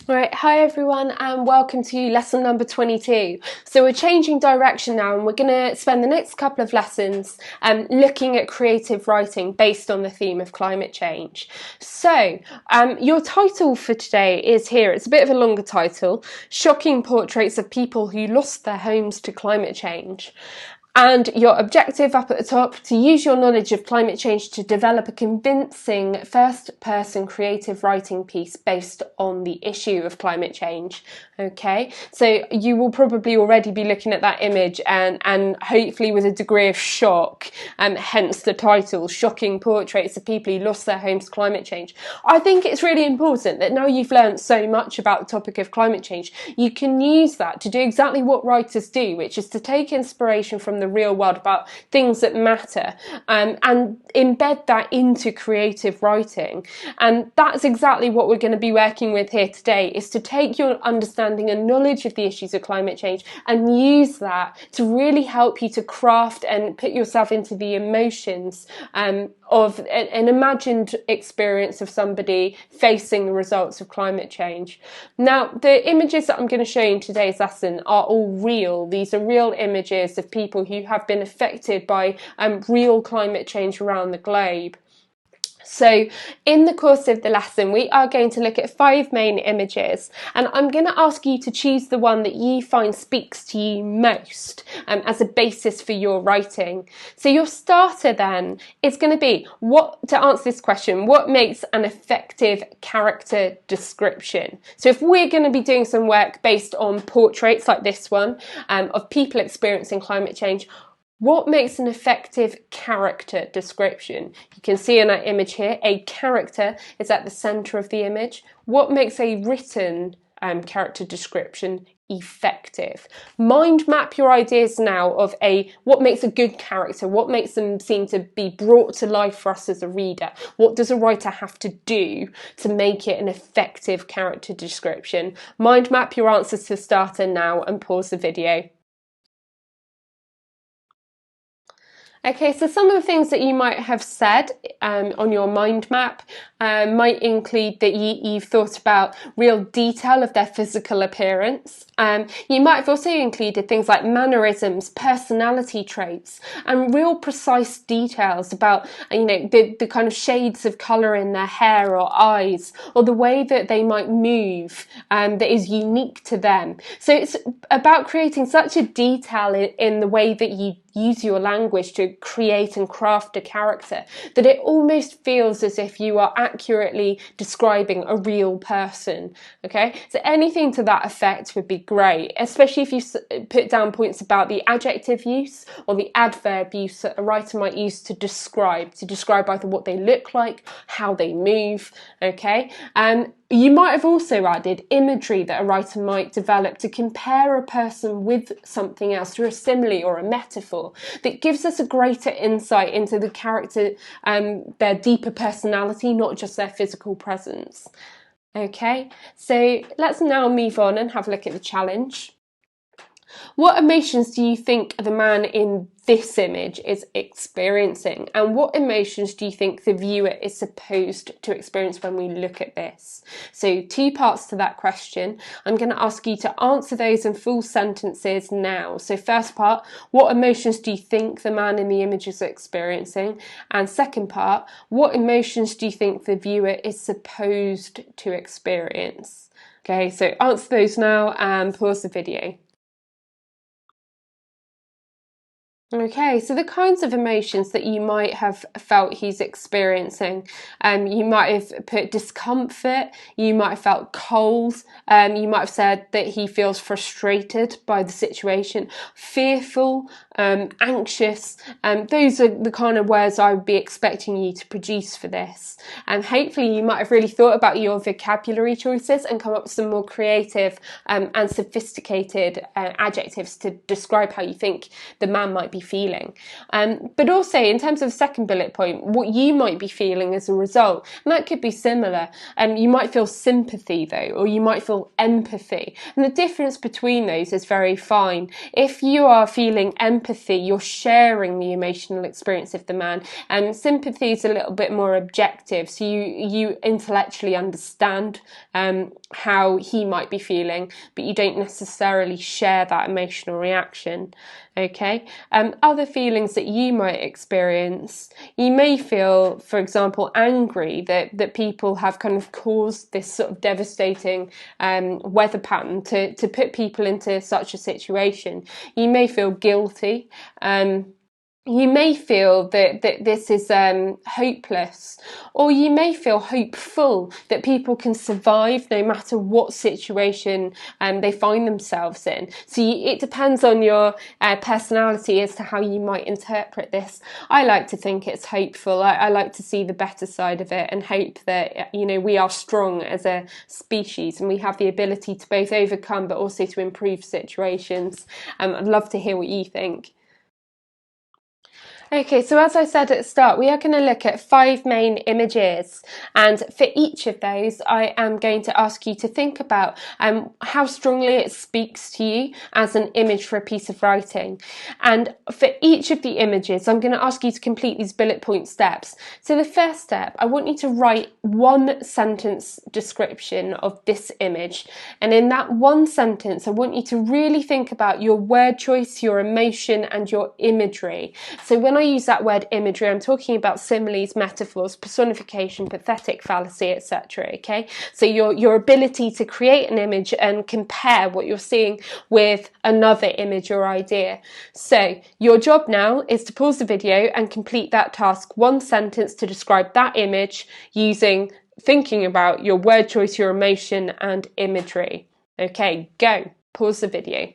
Right, hi everyone and welcome to lesson number 22. So we're changing direction now and we're going to spend the next couple of lessons looking at creative writing based on the theme of climate change. So your title for today is here. It's a bit of a longer title, Shocking Portraits of People Who Lost Their Homes to Climate Change. And your objective up at the top, to use your knowledge of climate change to develop a convincing first-person creative writing piece based on the issue of climate change. Okay, so you will probably already be looking at that image and hopefully with a degree of shock, and hence the title, Shocking Portraits of People Who Lost Their Homes to Climate Change. I think it's really important that now you've learned so much about the topic of climate change, you can use that to do exactly what writers do, which is to take inspiration from the real world about things that matter and embed that into creative writing. And that's exactly what we're going to be working with here today, is to take your understanding and knowledge of the issues of climate change and use that to really help you to craft and put yourself into the emotions of an imagined experience of somebody facing the results of climate change. Now, the images that I'm going to show you in today's lesson are all real. These are real images of people who have been affected by real climate change around the globe. So in the course of the lesson, we are going to look at 5 main images, and I'm going to ask you to choose the one that you find speaks to you most as a basis for your writing. So your starter then is going to be, to answer this question, what makes an effective character description? So if we're going to be doing some work based on portraits like this one of people experiencing climate change, what makes an effective character description? You can see in that image here, a character is at the centre of the image. What makes a written character description effective? Mind map your ideas now of what makes a good character, what makes them seem to be brought to life for us as a reader. What does a writer have to do to make it an effective character description? Mind map your answers to starter now and pause the video. Okay, so some of the things that you might have said on your mind map might include that you've thought about real detail of their physical appearance. You might have also included things like mannerisms, personality traits, and real precise details about, the kind of shades of colour in their hair or eyes, or the way that they might move that is unique to them. So it's about creating such a detail in the way that you use your language to create and craft a character that it almost feels as if you are accurately describing a real person. Okay, so anything to that effect would be great, especially if you put down points about the adjective use or the adverb use that a writer might use to describe either what they look like, how they move. Okay, you might have also added imagery that a writer might develop to compare a person with something else through a simile or a metaphor that gives us a greater insight into the character, their deeper personality, not just their physical presence. Okay, so let's now move on and have a look at the challenge. What emotions do you think the man in this image is experiencing, and what emotions do you think the viewer is supposed to experience when we look at this? So 2 parts to that question. I'm going to ask you to answer those in full sentences now. So first part, what emotions do you think the man in the image is experiencing? And second part, what emotions do you think the viewer is supposed to experience? Okay, so answer those now and pause the video. Okay, so the kinds of emotions that you might have felt he's experiencing, you might have put discomfort, you might have felt cold, you might have said that he feels frustrated by the situation, fearful, anxious. Those are the kind of words I would be expecting you to produce for this. And hopefully you might have really thought about your vocabulary choices and come up with some more creative and sophisticated adjectives to describe how you think the man might be feeling. But also in terms of the second bullet point, what you might be feeling as a result, and that could be similar. You might feel sympathy though, or you might feel empathy, and the difference between those is very fine. If you are feeling empathy empathy, you're sharing the emotional experience of the man. And sympathy is a little bit more objective, so you intellectually understand how he might be feeling, but you don't necessarily share that emotional reaction. Okay, other feelings that you might experience, you may feel, for example, angry that people have kind of caused this sort of devastating weather pattern to put people into such a situation. You may feel guilty. You may feel that this is hopeless, or you may feel hopeful that people can survive no matter what situation they find themselves in. So it depends on your personality as to how you might interpret this. I like to think it's hopeful. I like to see the better side of it and hope that, you know, we are strong as a species and we have the ability to both overcome but also to improve situations. I'd love to hear what you think. Okay, so as I said at the start, we are going to look at 5 main images, and for each of those I am going to ask you to think about how strongly it speaks to you as an image for a piece of writing. And for each of the images I'm going to ask you to complete these bullet point steps. So the first step, I want you to write 1 sentence description of this image, and in that 1 sentence I want you to really think about your word choice, your emotion and your imagery. So when I use that word imagery, I'm talking about similes, metaphors, personification, pathetic fallacy, etc. Okay, so your ability to create an image and compare what you're seeing with another image or idea. So your job now is to pause the video and complete that task. 1 sentence to describe that image using thinking about your word choice, your emotion and imagery. Okay, go. Pause the video.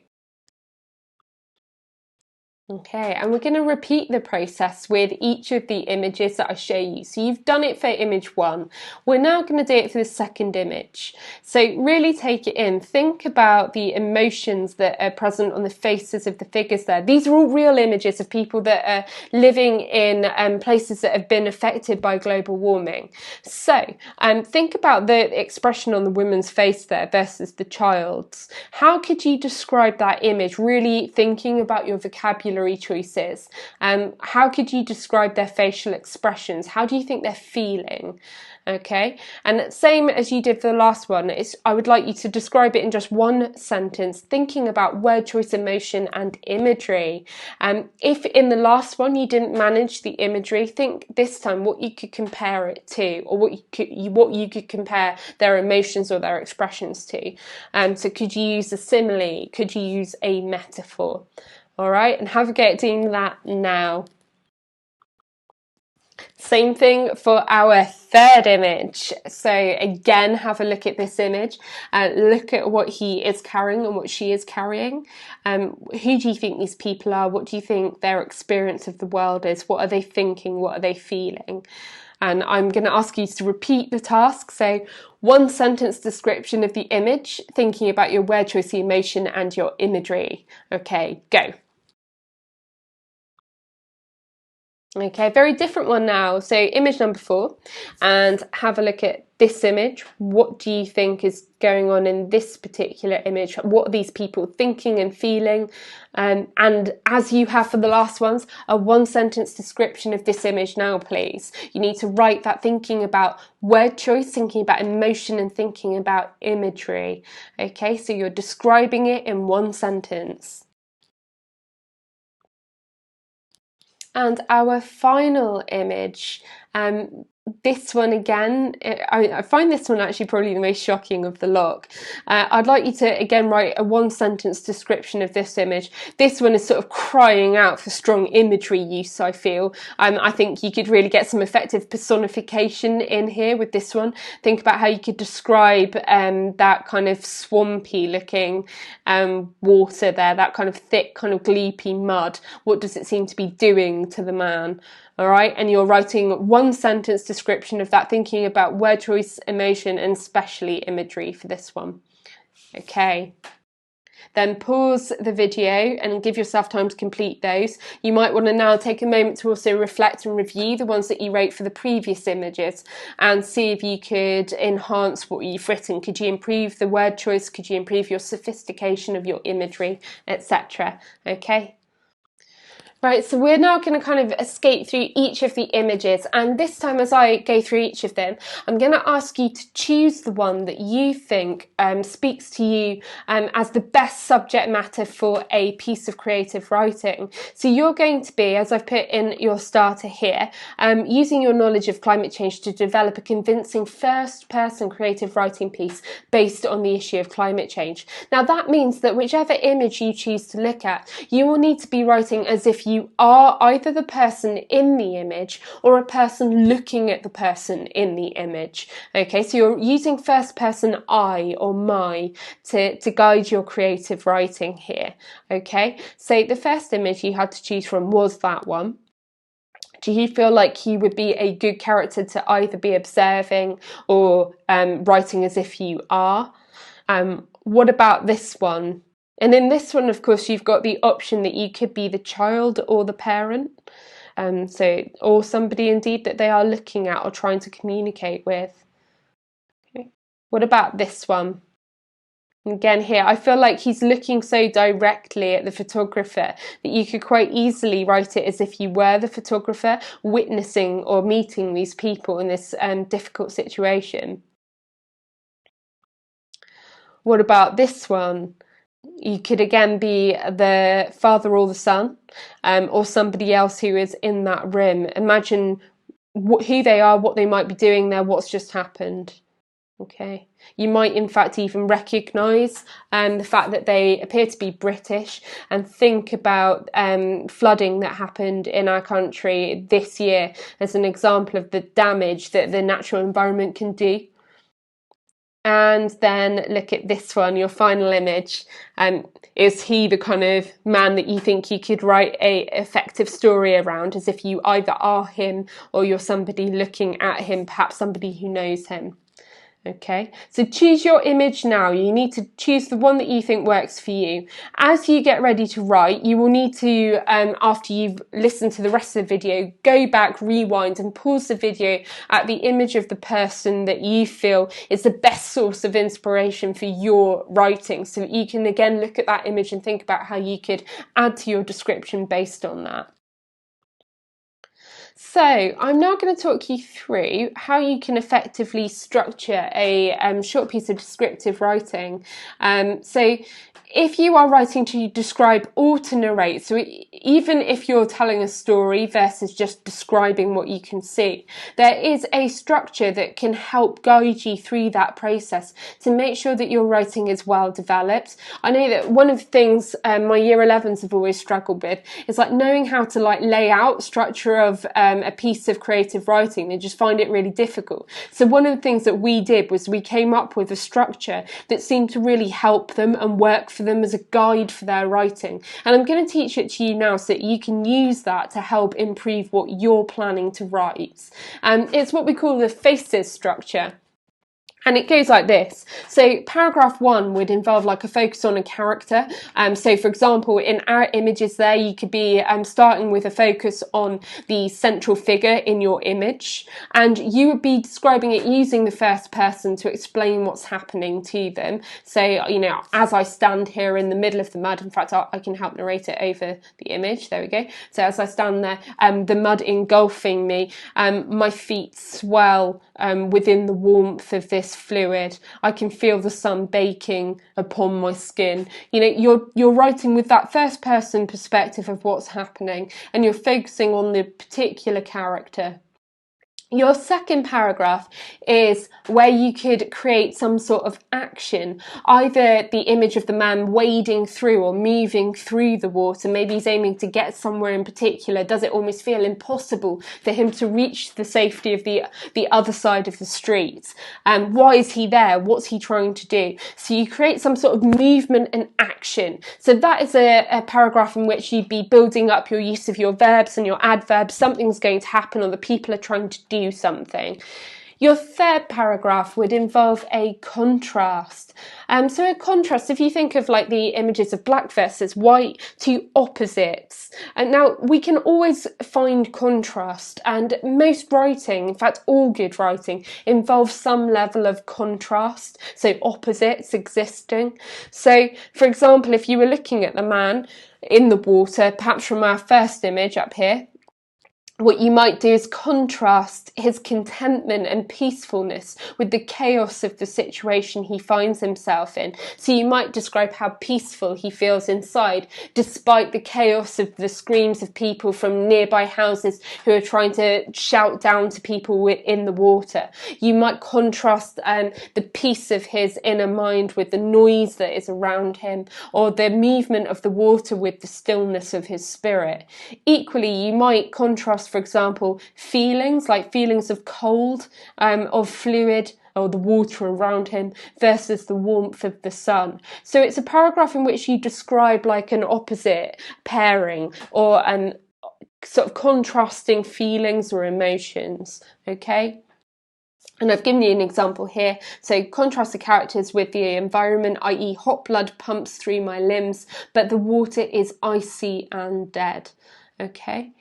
Okay, and we're going to repeat the process with each of the images that I show you. So you've done it for image 1. We're now going to do it for the second image. So really take it in. Think about the emotions that are present on the faces of the figures there. These are all real images of people that are living in places that have been affected by global warming. So think about the expression on the woman's face there versus the child's. How could you describe that image, really thinking about your vocabulary choices? How could you describe their facial expressions? How do you think they're feeling? Okay, and same as you did for the last one, I would like you to describe it in just 1 sentence, thinking about word choice, emotion and imagery. If in the last one you didn't manage the imagery, think this time what you could compare it to, or what you could compare their emotions or their expressions to. So could you use a simile? Could you use a metaphor? All right, and have a go at doing that now. Same thing for our third image. So again, have a look at this image. Look at what he is carrying and what she is carrying. Who do you think these people are? What do you think their experience of the world is? What are they thinking? What are they feeling? And I'm going to ask you to repeat the task. So 1 sentence description of the image, thinking about your word choice, the emotion and your imagery. Okay, go. Okay, very different one now. So image number 4, and have a look at this image. What do you think is going on in this particular image? What are these people thinking and feeling? And as you have for the last ones, a 1 sentence description of this image now, please. You need to write that, thinking about word choice, thinking about emotion and thinking about imagery. Okay, so you're describing it in 1 sentence. And our final image, this one again, I find this one actually probably the most shocking of the lot. I'd like you to again write a 1 sentence description of this image. This one is sort of crying out for strong imagery use, I feel. I think you could really get some effective personification in here with this one. Think about how you could describe that kind of swampy looking water there, that kind of thick, kind of gleepy mud. What does it seem to be doing to the man? All right, and you're writing 1 sentence description of that, thinking about word choice, emotion, and especially imagery for this one. Okay. Then pause the video and give yourself time to complete those. You might want to now take a moment to also reflect and review the ones that you wrote for the previous images and see if you could enhance what you've written. Could you improve the word choice? Could you improve your sophistication of your imagery, etc.? Okay. Right, so we're now going to kind of escape through each of the images, and this time as I go through each of them, I'm going to ask you to choose the one that you think speaks to you as the best subject matter for a piece of creative writing. So you're going to be, as I've put in your starter here, using your knowledge of climate change to develop a convincing first-person creative writing piece based on the issue of climate change. Now that means that whichever image you choose to look at, you will need to be writing as if you are either the person in the image or a person looking at the person in the image. Okay, so you're using first person I or my to guide your creative writing here. Okay, so the first image you had to choose from was that one. Do you feel like you would be a good character to either be observing or writing as if you are? What about this one? And in this one, of course, you've got the option that you could be the child or the parent. Or somebody indeed that they are looking at or trying to communicate with. Okay. What about this one? Again here, I feel like he's looking so directly at the photographer that you could quite easily write it as if you were the photographer witnessing or meeting these people in this difficult situation. What about this one? You could again be the father or the son, or somebody else who is in that room. Imagine who they are, what they might be doing there, what's just happened. Okay, you might in fact even recognise the fact that they appear to be British and think about flooding that happened in our country this year as an example of the damage that the natural environment can do. And then look at this one, your final image. Is he the kind of man that you think you could write a effective story around, as if you either are him or you're somebody looking at him, perhaps somebody who knows him? Okay, so choose your image now. You need to choose the one that you think works for you. As you get ready to write, you will need to, after you've listened to the rest of the video, go back, rewind and pause the video at the image of the person that you feel is the best source of inspiration for your writing. So you can again look at that image and think about how you could add to your description based on that. So I'm now going to talk you through how you can effectively structure a short piece of descriptive writing. So if you are writing to describe or to narrate, so even if you're telling a story versus just describing what you can see, there is a structure that can help guide you through that process to make sure that your writing is well developed. I know that one of the things my year 11s have always struggled with is like knowing how to like lay out structure of a piece of creative writing. They just find it really difficult. So one of the things that we did was we came up with a structure that seemed to really help them and work for them as a guide for their writing. And I'm going to teach it to you now so that you can use that to help improve what you're planning to write. It's what we call the FACES structure. And it goes like this. So paragraph 1 would involve like a focus on a character. So for example, in our images there, you could be starting with a focus on the central figure in your image. And you would be describing it using the first person to explain what's happening to them. So, you know, as I stand here in the middle of the mud, in fact, I can help narrate it over the image. There we go. So as I stand there, the mud engulfing me, my feet swell within the warmth of this fluid. I can feel the sun baking upon my skin. You know, you're writing with that first person perspective of what's happening, and you're focusing on the particular character. Your second paragraph is where you could create some sort of action, either the image of the man wading through or moving through the water. Maybe he's aiming to get somewhere in particular. Does it almost feel impossible for him to reach the safety of the other side of the street? Why is he there? What's he trying to do? So you create some sort of movement and action. So that is a paragraph in which you'd be building up your use of your verbs and your adverbs. Something's going to happen or the people are trying to do something. Your third paragraph would involve a contrast. So a contrast, if you think of like the images of black versus white, two opposites. And now we can always find contrast, and most writing, in fact all good writing, involves some level of contrast, so opposites existing. So for example, if you were looking at the man in the water, perhaps from our first image up here, what you might do is contrast his contentment and peacefulness with the chaos of the situation he finds himself in. So you might describe how peaceful he feels inside, despite the chaos of the screams of people from nearby houses who are trying to shout down to people in the water. You might contrast the peace of his inner mind with the noise that is around him, or the movement of the water with the stillness of his spirit. Equally, you might contrast, for example, feelings like feelings of cold, of fluid, or the water around him versus the warmth of the sun. So it's a paragraph in which you describe like an opposite pairing, or an sort of contrasting feelings or emotions, okay? And I've given you an example here. So contrast the characters with the environment, i.e. hot blood pumps through my limbs, but the water is icy and dead. Okay.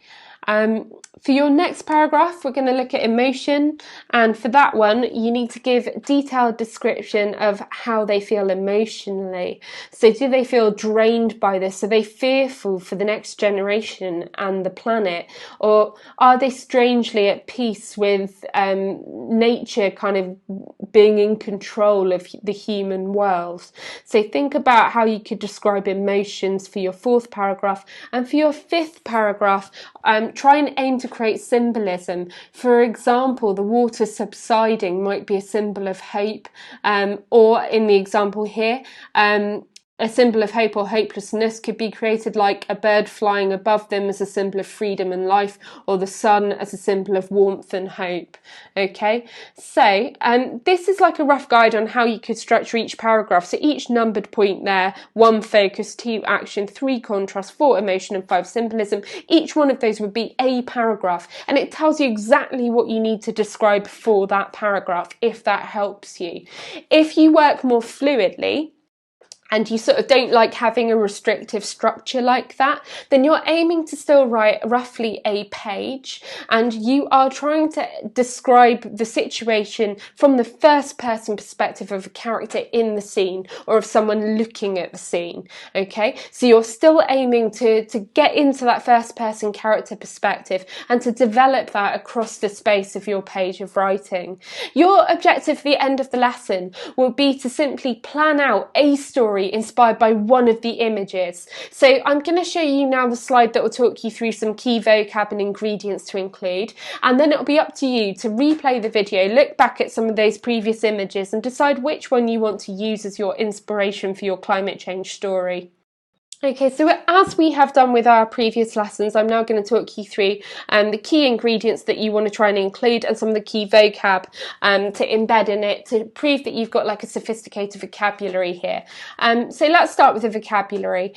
For your next paragraph, we're going to look at emotion, and for that one you need to give detailed description of how they feel emotionally. So do they feel drained by this? Are they fearful for the next generation and the planet? Or are they strangely at peace with nature kind of being in control of the human world? So think about how you could describe emotions for your fourth paragraph. And for your fifth paragraph, try and aim to create symbolism. For example, the water subsiding might be a symbol of hope, or in the example here, a symbol of hope or hopelessness could be created like a bird flying above them as a symbol of freedom and life, or the sun as a symbol of warmth and hope. Okay, so this is like a rough guide on how you could structure each paragraph. So each numbered point there, 1 focus, 2 action, 3 contrast, 4 emotion and 5 symbolism. Each one of those would be a paragraph, and it tells you exactly what you need to describe for that paragraph, if that helps you. If you work more fluidly, and you sort of don't like having a restrictive structure like that, then you're aiming to still write roughly a page, and you are trying to describe the situation from the first person perspective of a character in the scene, or of someone looking at the scene, okay? So you're still aiming to get into that first person character perspective and to develop that across the space of your page of writing. Your objective at the end of the lesson will be to simply plan out a story inspired by one of the images. So I'm going to show you now the slide that will talk you through some key vocab and ingredients to include, and then it'll be up to you to replay the video, look back at some of those previous images and decide which one you want to use as your inspiration for your climate change story. Okay, so as we have done with our previous lessons, I'm now going to talk you through the key ingredients that you want to try and include, and some of the key vocab to embed in it to prove that you've got like a sophisticated vocabulary here. So let's start with the vocabulary.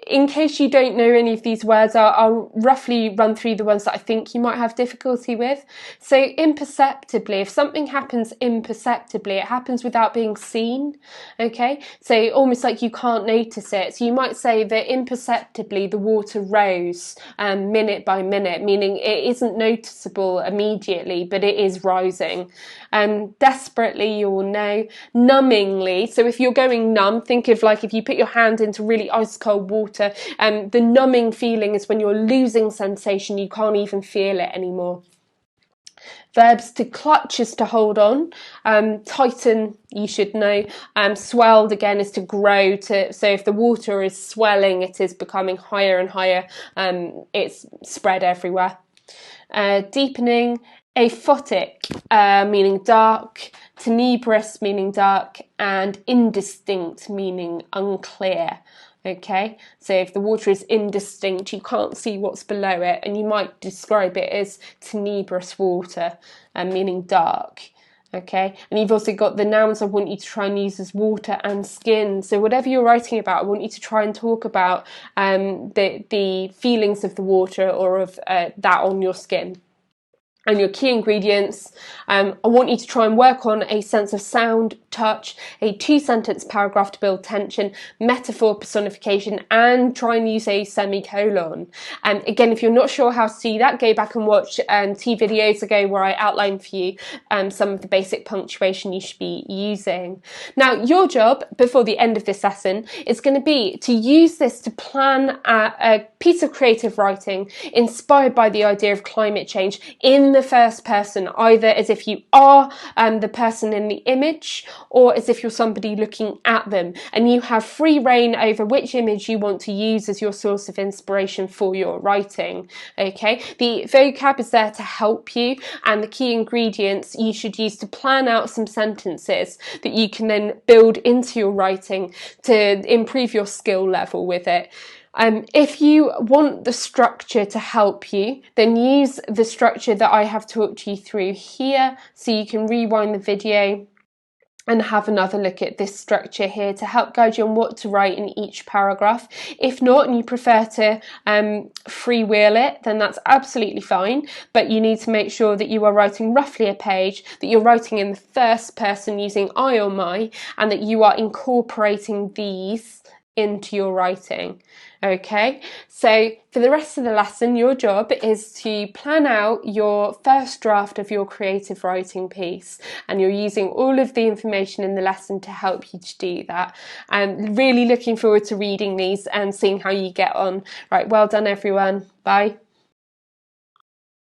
In case you don't know any of these words, I'll roughly run through the ones that I think you might have difficulty with. So imperceptibly, if something happens imperceptibly, it happens without being seen, okay? So almost like you can't notice it. So you might say that imperceptibly the water rose minute by minute, meaning it isn't noticeable immediately, but it is rising. Desperately, you will know. Numbingly, so if you're going numb, think of like if you put your hand into really ice cold water, the numbing feeling is when you're losing sensation, you can't even feel it anymore. Verbs to clutch is to hold on, tighten, you should know, swelled again is to grow, so if the water is swelling, it is becoming higher and higher, it's spread everywhere. Deepening, aphotic, meaning dark, tenebrous, meaning dark, and indistinct, meaning unclear. Okay, so if the water is indistinct, you can't see what's below it, and you might describe it as tenebrous water, meaning dark. Okay, and you've also got the nouns I want you to try and use as water and skin. So whatever you're writing about, I want you to try and talk about the feelings of the water, or of that on your skin. And your key ingredients, I want you to try and work on a sense of sound, touch, a 2-sentence paragraph to build tension, metaphor, personification, and try and use a semicolon. Again, if you're not sure how to do that, go back and watch 2 videos ago where I outlined for you some of the basic punctuation you should be using. Now, your job before the end of this lesson is going to be to use this to plan a piece of creative writing inspired by the idea of climate change in the first person, either as if you are the person in the image or as if you're somebody looking at them, and you have free reign over which image you want to use as your source of inspiration for your writing. Okay, the vocab is there to help you, and the key ingredients you should use to plan out some sentences that you can then build into your writing to improve your skill level with it. If you want the structure to help you, then use the structure that I have talked you through here, so you can rewind the video and have another look at this structure here to help guide you on what to write in each paragraph. If not, and you prefer to freewheel it, then that's absolutely fine, but you need to make sure that you are writing roughly a page, that you're writing in the first person using I or my, and that you are incorporating these into your writing. Okay, so for the rest of the lesson, your job is to plan out your first draft of your creative writing piece, and you're using all of the information in the lesson to help you to do that. I'm really looking forward to reading these and seeing how you get on. Right, well done everyone. Bye.